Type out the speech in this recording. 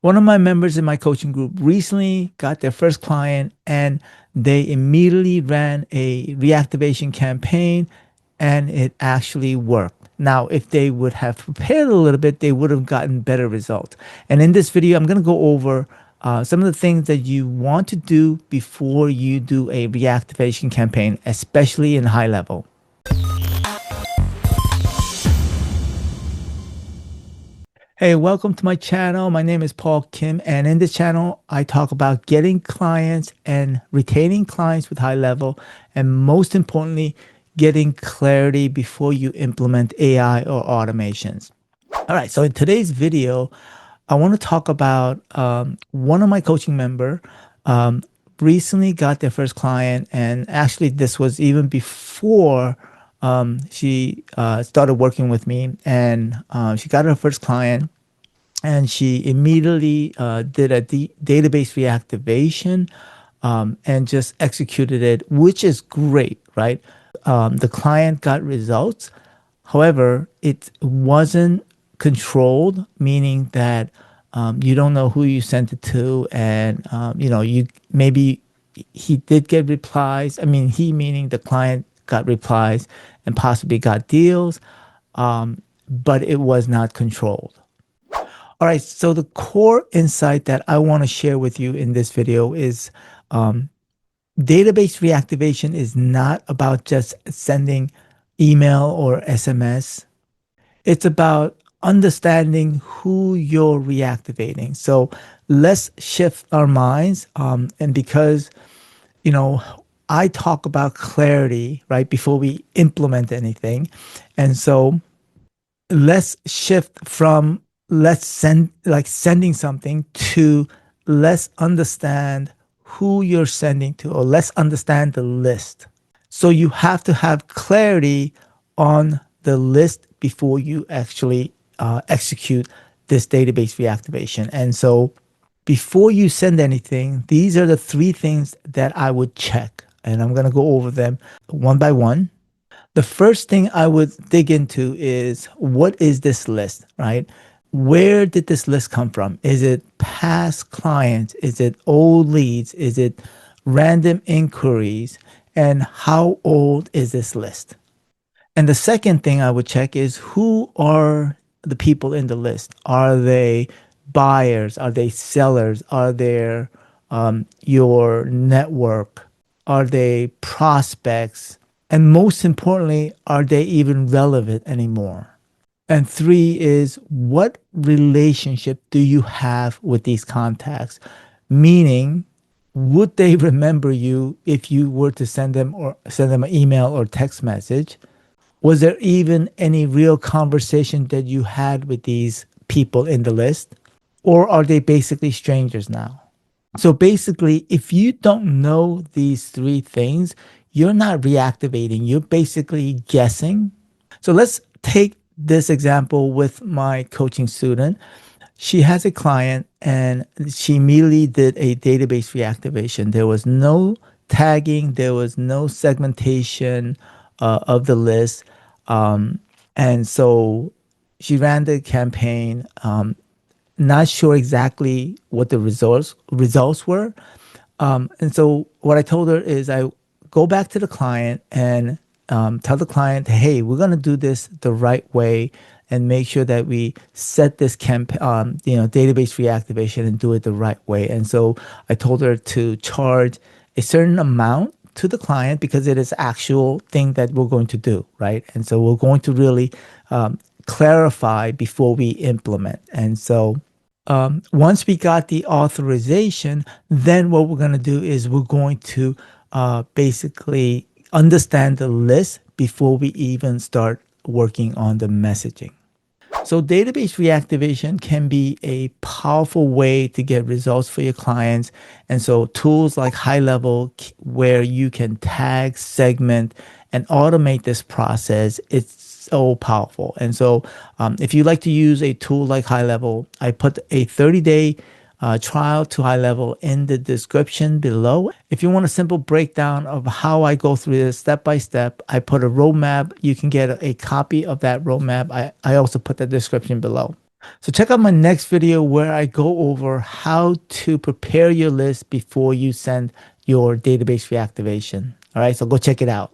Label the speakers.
Speaker 1: One of my members in my coaching group recently got their first client and they immediately ran a reactivation campaign and it actually worked. Now, if they would have prepared a little bit, they would have gotten better results. And in this video, I'm going to go over some of the things that you want to do before you do a reactivation campaign, especially in high level. Hey, welcome to my channel. My name is Paul Kim, and in this channel, I talk about getting clients and retaining clients with high level, and most importantly, getting clarity before you implement AI or automations. All right, so in today's video, I want to talk about one of my coaching member um, recently got their first client, and actually this was even before she started working with me, and she got her first client and she immediately did a database reactivation and just executed it, which is great, right? The client got results. However, it wasn't controlled, meaning that you don't know who you sent it to, and you maybe he did get replies. I mean, he meaning the client got replies and possibly got deals, but it was not controlled. All right, so the core insight that I want to share with you in this video is database reactivation is not about just sending email or SMS. It's about understanding who you're reactivating. So let's shift our minds. And because, you know, I talk about clarity, right, before we implement anything. And so let's shift from sending something to let's understand who you're sending to, or let's understand the list. So you have to have clarity on the list before you actually execute this database reactivation. And so before you send anything, these are the three things that I would check, and I'm going to go over them one by one. The first thing I would dig into is, what is this list, right? Where did this list come from? Is it past clients? Is it old leads? Is it random inquiries? And how old is this list? And the second thing I would check is, who are the people in the list? Are they buyers? Are they sellers? Are they your network? Are they prospects? And most importantly, are they even relevant anymore? And three is, what relationship do you have with these contacts? Meaning, would they remember you if you were to send them an email or text message? Was there even any real conversation that you had with these people in the list? Or are they basically strangers now? So basically, if you don't know these three things, you're not reactivating. You're basically guessing. So let's take this example with my coaching student. She has a client and she immediately did a database reactivation. There was no tagging, there was no segmentation of the list. And so she ran the campaign, not sure exactly what the results were. And so what I told her is, I go back to the client and tell the client, hey, we're going to do this the right way and make sure that we set this database reactivation and do it the right way. And so I told her to charge a certain amount to the client because it is actual thing that we're going to do, right? And so we're going to really clarify before we implement. And so once we got the authorization, then what we're going to do is we're going to basically understand the list before we even start working on the messaging. So database reactivation can be a powerful way to get results for your clients. And so tools like HighLevel, where you can tag, segment, and automate this process, it's so powerful. And so if you like to use a tool like HighLevel, I put a 30-day trial to HighLevel in the description below. If you want a simple breakdown of how I go through this step by step, I put a roadmap. You can get a copy of that roadmap. I also put the description below. So check out my next video where I go over how to prepare your list before you send your database reactivation. All right, so go check it out.